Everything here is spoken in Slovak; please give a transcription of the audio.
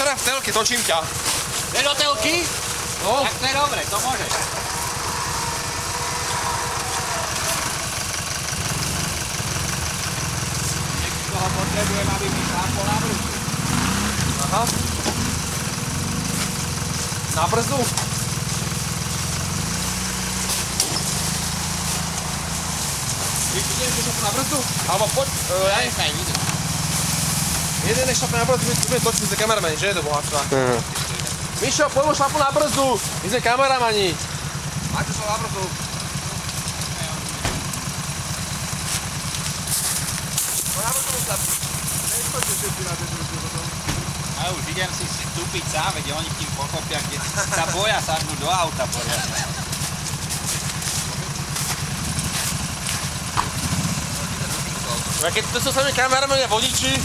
teda v telke, točím ťa. Jde do telky? No. Tak to je dobre, to môžeš. Toho potrebujem, aby mi šlápol na brzdu. Aha. Na brzdu? Ideš šlapu na brzdu? Alebo poď, Nechaj, idem. jeden nech šlape na brzdu, my budeme točiť za kameramani, že je to bohatstva. Mišo, poďme šlapu na brzdu, my sme kameramani. Máte šlapu na brzdu. No na brzdu šlapu. Nechoďte všetci na brzdu potom. A už idem si vstúpiť sám, veď oni tým pochopia, kde sa boja sadnúť do auta poriadne. A keď to sú sami kameramani a vodiči,